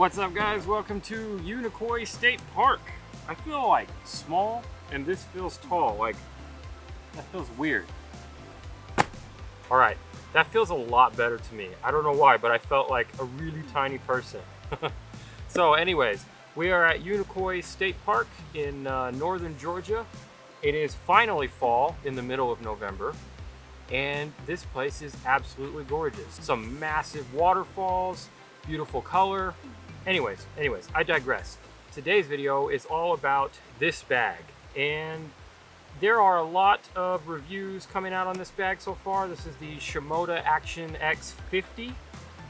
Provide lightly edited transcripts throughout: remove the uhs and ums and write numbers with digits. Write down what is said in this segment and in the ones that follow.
What's up, guys? Welcome to Unicoi State Park. I feel like small and this feels tall. Like, that feels weird. All right, that feels a lot better to me. I don't know why, but I felt like a really tiny person. So anyways, we are at Unicoi State Park in northern Georgia. It is finally fall in the middle of November, and this place is absolutely gorgeous. Some massive waterfalls, beautiful color. Anyways, I digress. Today's video is all about this bag, and there are a lot of reviews coming out on this bag so far. This is the SHIMODA Action X50,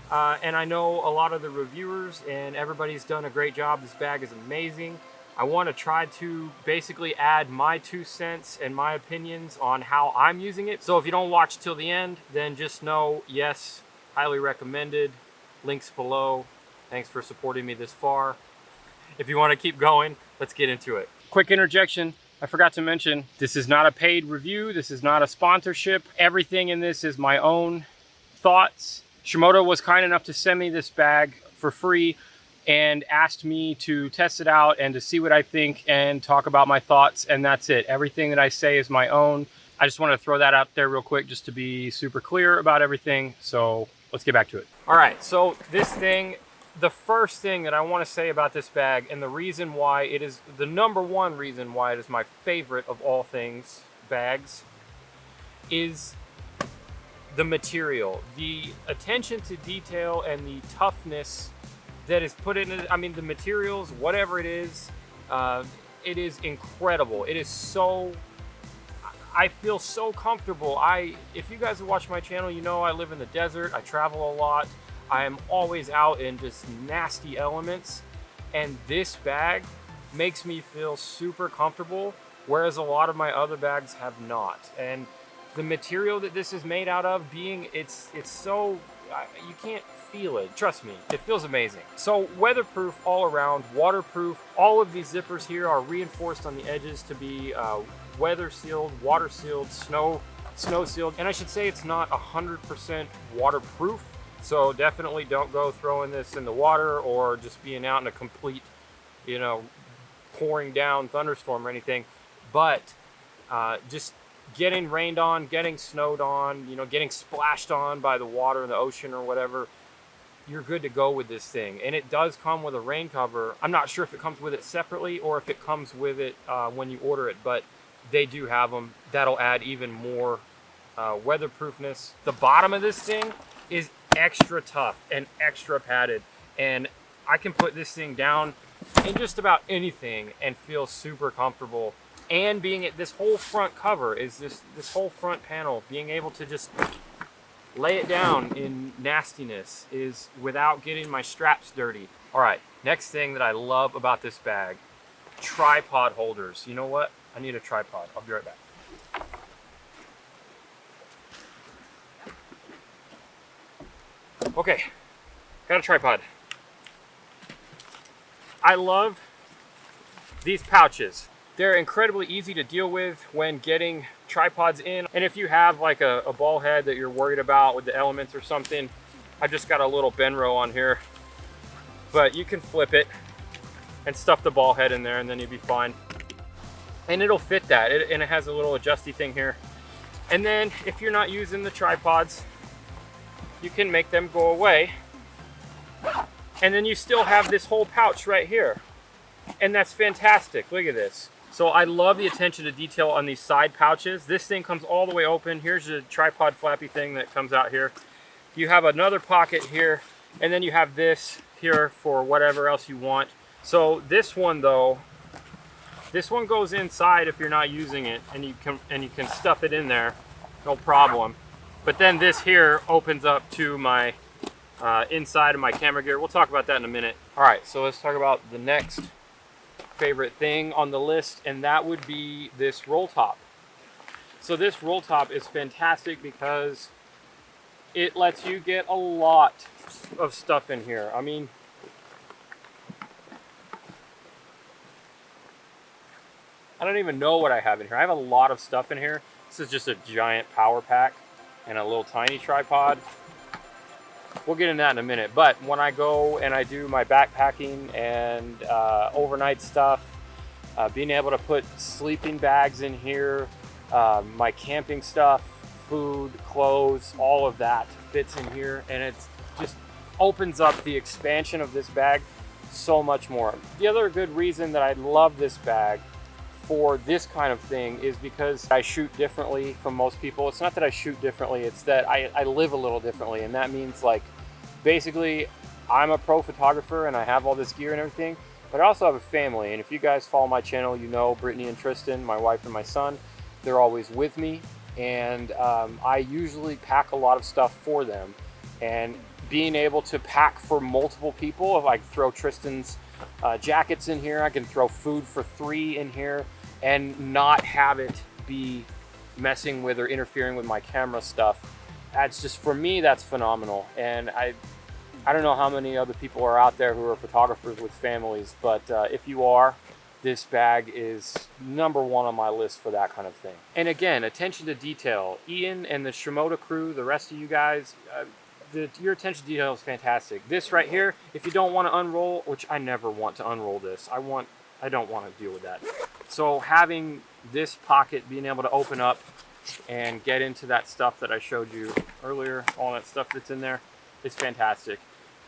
and I know a lot of the reviewers and everybody's done a great job. This bag is amazing. I want to try to basically add my 2 cents and my opinions on how I'm using it. So if you don't watch till the end, then just know, yes, highly recommended. Links below. Thanks for supporting me this far. If you want to keep going, let's get into it. Quick interjection. I forgot to mention, this is not a paid review. This is not a sponsorship. Everything in this is my own thoughts. SHIMODA was kind enough to send me this bag for free and asked me to test it out and to see what I think and talk about my thoughts, and that's it. Everything that I say is my own. I just want to throw that out there real quick just to be super clear about everything. So let's get back to it. All right, so this thing, the first thing that I want to say about this bag, and the reason why it is the #1 reason why it is my favorite of all things bags, is the material, the attention to detail and the toughness that is put in it. I mean, the materials, whatever it is incredible. It is so, I feel so comfortable. If you guys have watched my channel, you know I live in the desert. I travel a lot. I am always out in just nasty elements, and this bag makes me feel super comfortable, whereas a lot of my other bags have not. And the material that this is made out of, it's so, you can't feel it. Trust me, it feels amazing. So weatherproof all around, waterproof. All of these zippers here are reinforced on the edges to be weather sealed, water sealed, snow sealed. And I should say it's not 100% waterproof. So definitely don't go throwing this in the water or just being out in a complete, pouring down thunderstorm or anything. But just getting rained on, getting snowed on, getting splashed on by the water in the ocean or whatever, you're good to go with this thing. And it does come with a rain cover. I'm not sure if it comes with it separately or if it comes with it when you order it, but they do have them. That'll add even more weatherproofness. The bottom of this thing is extra tough and extra padded, and I can put this thing down in just about anything and feel super comfortable. And being at this whole front cover is this whole front panel, being able to just lay it down in nastiness is without getting my straps dirty. All right, next thing that I love about this bag, tripod holders. You know what? I need a tripod. I'll be right back. Okay, got a tripod. I love these pouches. They're incredibly easy to deal with when getting tripods in. And if you have like a ball head that you're worried about with the elements or something, I've just got a little Benro on here. But you can flip it and stuff the ball head in there and then you'll be fine. And it'll fit that. And it has a little adjusty thing here. And then if you're not using the tripods, you can make them go away. And then you still have this whole pouch right here. And that's fantastic. Look at this. So I love the attention to detail on these side pouches. This thing comes all the way open. Here's the tripod flappy thing that comes out here. You have another pocket here, and then you have this here for whatever else you want. So this one though, this one goes inside if you're not using it, and you can stuff it in there, no problem. But then this here opens up to my inside of my camera gear. We'll talk about that in a minute. All right, so let's talk about the next favorite thing on the list, and that would be this roll top. So this roll top is fantastic because it lets you get a lot of stuff in here. I mean, I don't even know what I have in here. I have a lot of stuff in here. This is just a giant power pack and a little tiny tripod. we'll get into that in a minute. But when I go and I do my backpacking and overnight stuff, being able to put sleeping bags in here, my camping stuff, food, clothes, all of that fits in here, and it's just opens up the expansion of this bag so much more. The other good reason that I love this bag for this kind of thing is because I shoot differently from most people. It's not that I shoot differently, it's that I live a little differently, and that means, like, basically I'm a pro photographer and I have all this gear and everything, but I also have a family. And if you guys follow my channel, you know Brittany and Tristan, my wife and my son, they're always with me, and I usually pack a lot of stuff for them. And being able to pack for multiple people, if I throw Tristan's jackets in here, I can throw food for 3 in here and not have it be messing with or interfering with my camera stuff. That's just, for me, that's phenomenal. And I don't know how many other people are out there who are photographers with families, but if you are, this bag is #1 on my list for that kind of thing. And again, attention to detail. Ian and the SHIMODA crew, the rest of you guys, your attention to detail is fantastic. This right here, if you don't want to unroll, which I never want to unroll this, I don't want to deal with that. So having this pocket, being able to open up and get into that stuff that I showed you earlier, all that stuff that's in there, is fantastic.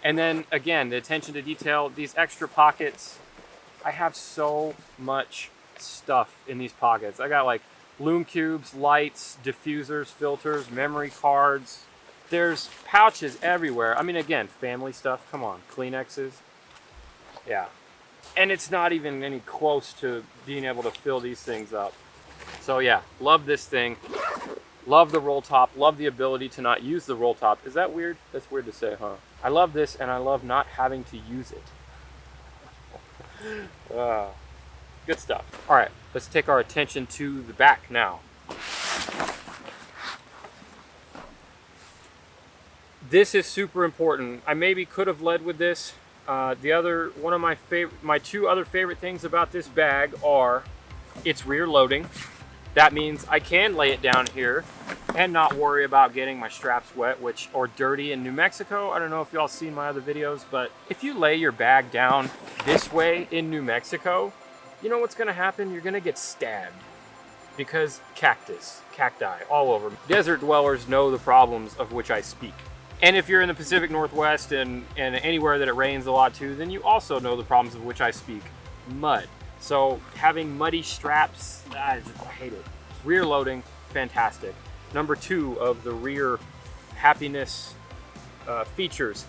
And then again, the attention to detail, these extra pockets, I have so much stuff in these pockets. I got like lume cubes, lights, diffusers, filters, memory cards. There's pouches everywhere. I mean, again, family stuff, come on, Kleenexes. Yeah. And it's not even any close to being able to fill these things up. So yeah, love this thing. Love the roll top, love the ability to not use the roll top. Is that weird? That's weird to say, huh? I love this, and I love not having to use it. Good stuff. All right, let's take our attention to the back now. This is super important. I maybe could have led with this. One of my 2 other favorite things about this bag are its rear loading. That means I can lay it down here and not worry about getting my straps wet, or dirty in New Mexico. I don't know if y'all seen my other videos, but if you lay your bag down this way in New Mexico, you know what's gonna happen? You're gonna get stabbed, because cacti all over. Desert dwellers know the problems of which I speak. And if you're in the Pacific Northwest and anywhere that it rains a lot too, then you also know the problems of which I speak. Mud. So having muddy straps, I hate it. Rear loading, fantastic. #2 of the rear happiness features.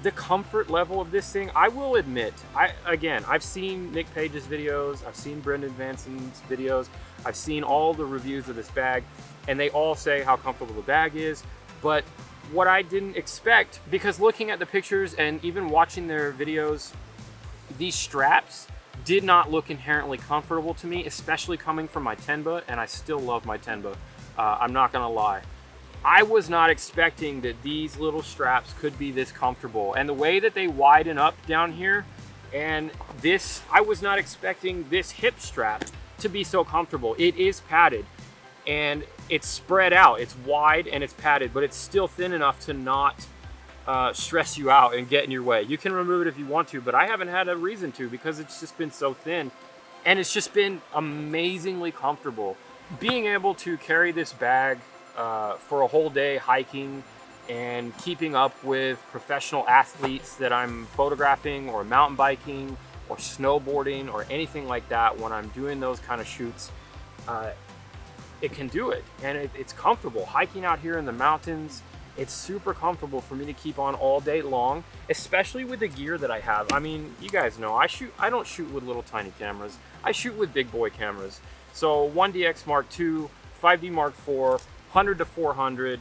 The comfort level of this thing, I will admit, I've seen Nick Page's videos, I've seen Brendan Vanson's videos, I've seen all the reviews of this bag, and they all say how comfortable the bag is. But what I didn't expect, because looking at the pictures and even watching their videos, these straps did not look inherently comfortable to me, especially coming from my Tenba, and I still love my Tenba. I'm not gonna lie. I was not expecting that these little straps could be this comfortable, and the way that they widen up down here, and this, I was not expecting this hip strap to be so comfortable. It is padded, and it's spread out, it's wide and it's padded, but it's still thin enough to not stress you out and get in your way. You can remove it if you want to, but I haven't had a reason to, because it's just been so thin, and it's just been amazingly comfortable. Being able to carry this bag for a whole day hiking and keeping up with professional athletes that I'm photographing, or mountain biking or snowboarding or anything like that, when I'm doing those kind of shoots, it can do it, and it's comfortable. Hiking out here in the mountains, it's super comfortable for me to keep on all day long, especially with the gear that I have. I mean, you guys know, I don't shoot with little tiny cameras. I shoot with big boy cameras. So 1DX Mark II, 5D Mark IV, 100 to 400,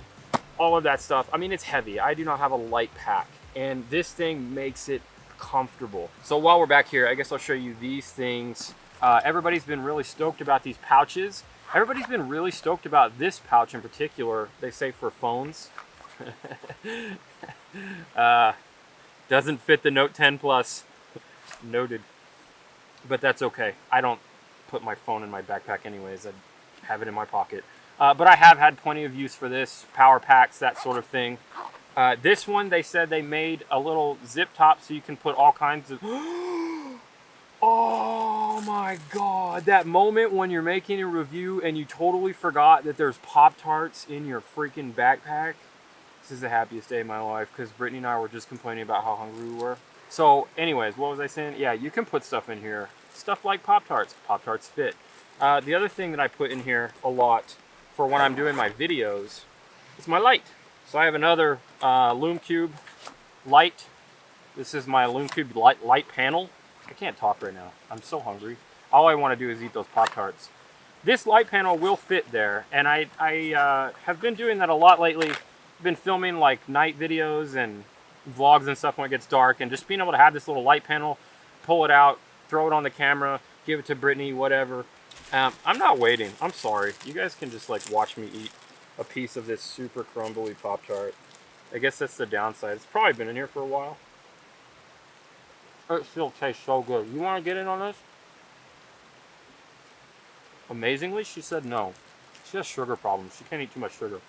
all of that stuff. I mean, it's heavy. I do not have a light pack, and this thing makes it comfortable. So while we're back here, I guess I'll show you these things. Everybody's been really stoked about these pouches. Everybody's been really stoked about this pouch in particular. They say for phones. Doesn't fit the Note 10 Plus. Noted. But that's okay. I don't put my phone in my backpack anyways. I have it in my pocket. But I have had plenty of use for this. Power packs, that sort of thing. This one, they said they made a little zip top so you can put all kinds of... Oh my God, that moment when you're making a review and you totally forgot that there's Pop-Tarts in your freaking backpack. This is the happiest day of my life because Brittany and I were just complaining about how hungry we were. So anyways, what was I saying? Yeah, you can put stuff in here. Stuff like Pop-Tarts. Pop-Tarts fit. The other thing that I put in here a lot for when I'm doing my videos is my light. So I have another LumeCube light. This is my LumeCube light panel. I can't talk right now. I'm so hungry. All I want to do is eat those Pop-Tarts. This light panel will fit there, and I have been doing that a lot lately. I've been filming like night videos and vlogs and stuff when it gets dark, and just being able to have this little light panel, pull it out, throw it on the camera, give it to Brittany, whatever. I'm not waiting. I'm sorry. You guys can just like watch me eat a piece of this super crumbly Pop-Tart. I guess that's the downside. It's probably been in here for a while. It still tastes so good. You want to get in on this? Amazingly, she said no. She has sugar problems. She can't eat too much sugar.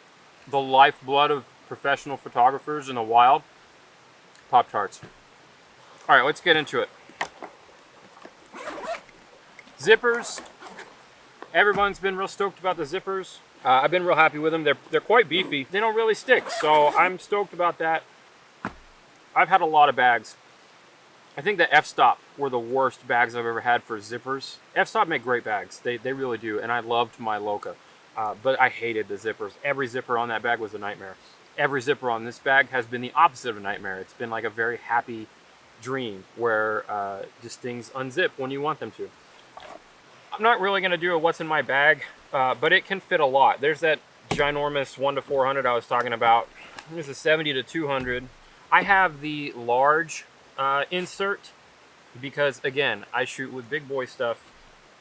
The lifeblood of professional photographers in the wild, Pop-Tarts. All right, let's get into it. Zippers. Everyone's been real stoked about the zippers. I've been real happy with them. They're quite beefy. They don't really stick, so I'm stoked about that. I've had a lot of bags. I think the F-Stop were the worst bags I've ever had for zippers. F-Stop make great bags. They really do, and I loved my Loca. But I hated the zippers. Every zipper on that bag was a nightmare. Every zipper on this bag has been the opposite of a nightmare. It's been like a very happy dream where just things unzip when you want them to. I'm not really going to do a what's in my bag, but it can fit a lot. There's that ginormous 1 to 400 I was talking about. There's a 70 to 200. I have the large insert because, again, I shoot with big boy stuff,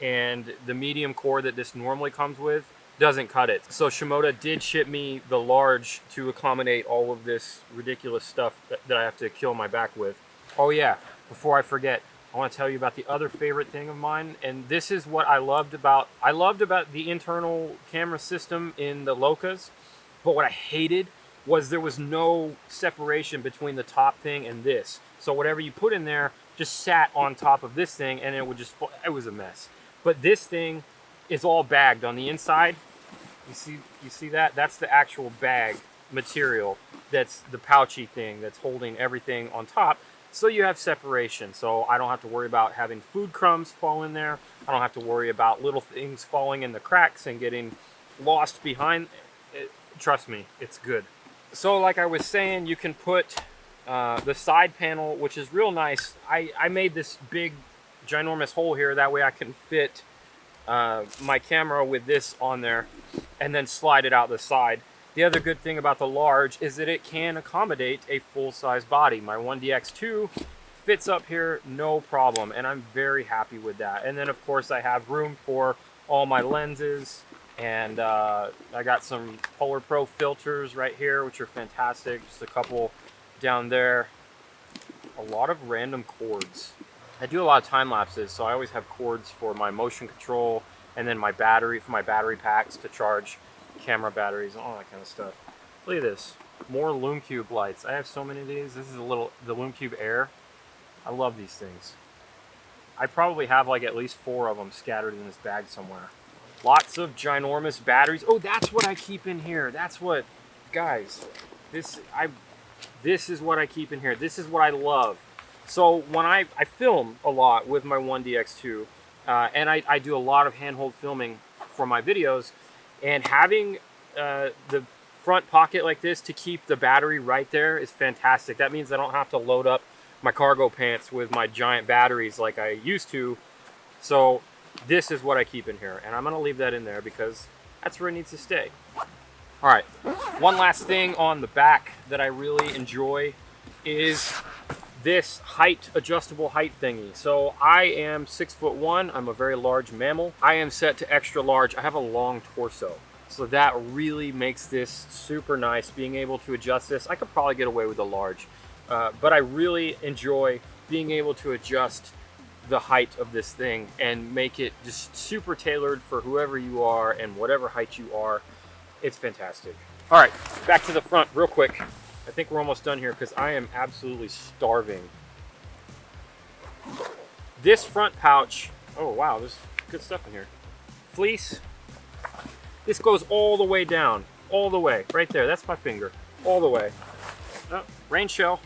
and the medium core that this normally comes with doesn't cut it. So SHIMODA did ship me the large to accommodate all of this ridiculous stuff that I have to kill my back with. Oh yeah, before I forget, I want to tell you about the other favorite thing of mine, and this is what I loved about the internal camera system in the Locas, but what I hated was there was no separation between the top thing and this. So whatever you put in there just sat on top of this thing, and it was a mess. But this thing is all bagged on the inside. You see that? That's the actual bag material. That's the pouchy thing that's holding everything on top. So you have separation. So I don't have to worry about having food crumbs fall in there. I don't have to worry about little things falling in the cracks and getting lost behind. Trust me, it's good. So like I was saying, you can put the side panel, which is real nice. I made this big, ginormous hole here. That way I can fit my camera with this on there and then slide it out the side. The other good thing about the large is that it can accommodate a full-size body. My 1DX2 fits up here no problem, and I'm very happy with that. And then of course I have room for all my lenses, and I got some Polar Pro filters right here, which are fantastic. Just a couple down there. A lot of random cords. I do a lot of time lapses, so I always have cords for my motion control, and then my battery for my battery packs to charge camera batteries and all that kind of stuff. Look at this. More LumeCube lights. I have so many of these. This is the LumeCube Air. I love these things. I probably have like at least 4 of them scattered in this bag somewhere. Lots of ginormous batteries. Oh, that's what I keep in here. That's what, guys, this is what I keep in here. This is what I love. So when I film a lot with my 1DX2, and I do a lot of handhold filming for my videos, and having the front pocket like this to keep the battery right there is fantastic. That means I don't have to load up my cargo pants with my giant batteries like I used to. So this is what I keep in here, and I'm gonna leave that in there because that's where it needs to stay. All right, one last thing on the back that I really enjoy is this adjustable height thingy. So I am 6'1". I'm a very large mammal. I am set to extra large. I have a long torso. So that really makes this super nice, being able to adjust this. I could probably get away with a large, but I really enjoy being able to adjust the height of this thing and make it just super tailored for whoever you are and whatever height you are. It's fantastic. All right, back to the front real quick. I think we're almost done here because I am absolutely starving. This front pouch, oh wow, there's good stuff in here. Fleece. This goes all the way down, all the way, right there. That's my finger, all the way. Oh, rain shell,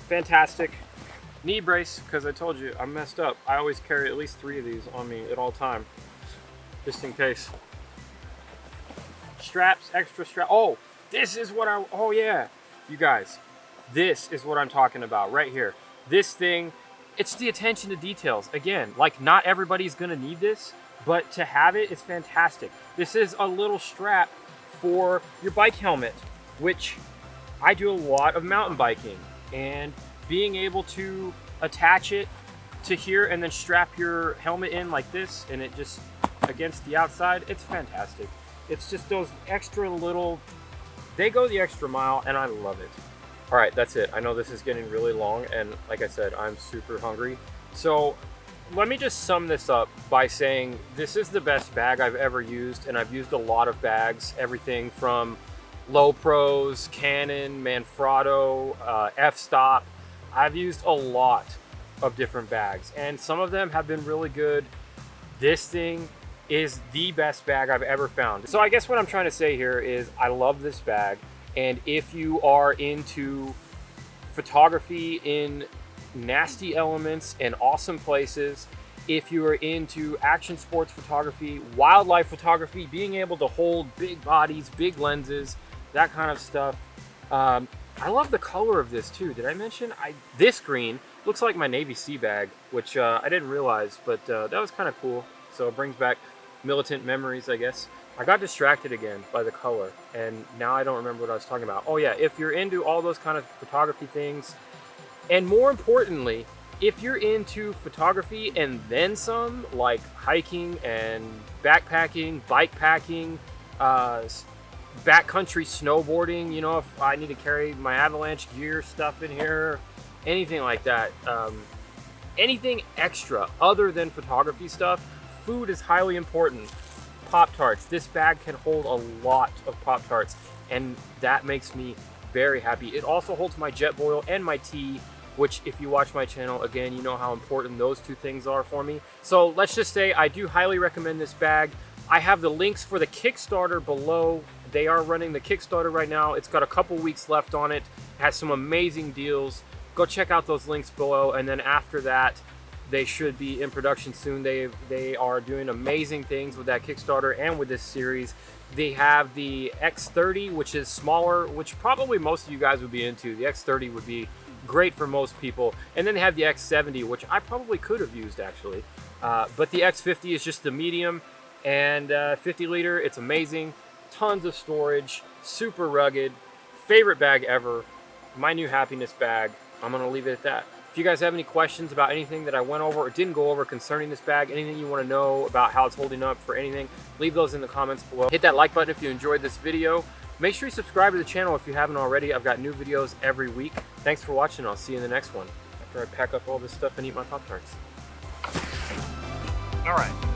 fantastic. Knee brace, because I told you I messed up. I always carry at least 3 of these on me at all time, just in case. Straps, extra strap. Oh, this is what oh yeah, you guys, this is what I'm talking about right here. This thing, it's the attention to details. Again, like not everybody's gonna need this, but to have it is fantastic. This is a little strap for your bike helmet, which I do a lot of mountain biking, and being able to attach it to here and then strap your helmet in like this and it just against the outside, it's fantastic. It's just those extra little, they go the extra mile and I love it. All right, that's it. I know this is getting really long and like I said, I'm super hungry. So let me just sum this up by saying this is the best bag I've ever used, and I've used a lot of bags, everything from Low Pros, Canon, Manfrotto, f-stop. I've used a lot of different bags and some of them have been really good. This thing is the best bag I've ever found. So I guess what I'm trying to say here is I love this bag, and if you are into photography in nasty elements and awesome places, if you are into action sports photography, wildlife photography, being able to hold big bodies, big lenses, that kind of stuff. I love the color of this too. Did I mention? This green looks like my Navy Sea bag, which I didn't realize, but that was kind of cool. So it brings back militant memories, I guess. I got distracted again by the color, and now I don't remember what I was talking about. Oh yeah, if you're into all those kind of photography things, and more importantly, if you're into photography and then some, like hiking and backpacking, bike packing, backcountry snowboarding, you know, if I need to carry my avalanche gear stuff in here, anything like that, anything extra other than photography stuff, food is highly important. Pop-Tarts, this bag can hold a lot of Pop-Tarts, and that makes me very happy. It also holds my Jetboil and my tea, which if you watch my channel, again, you know how important those 2 things are for me. So let's just say I do highly recommend this bag. I have the links for the Kickstarter below. They are running the Kickstarter right now. It's got a couple weeks left on it. It has some amazing deals. Go check out those links below, and then after that, they should be in production soon. They are doing amazing things with that Kickstarter and with this series. They have the X30, which is smaller, which probably most of you guys would be into. The X30 would be great for most people. And then they have the X70, which I probably could have used actually. But the X50 is just the medium, and 50 liter, it's amazing. Tons of storage, super rugged, favorite bag ever. My new happiness bag. I'm gonna leave it at that. If you guys have any questions about anything that I went over or didn't go over concerning this bag, anything you want to know about how it's holding up for anything, leave those in the comments below. Hit that like button if you enjoyed this video. Make sure you subscribe to the channel if you haven't already. I've got new videos every week. Thanks for watching. I'll see you in the next one after I pack up all this stuff and eat my Pop-Tarts. All right.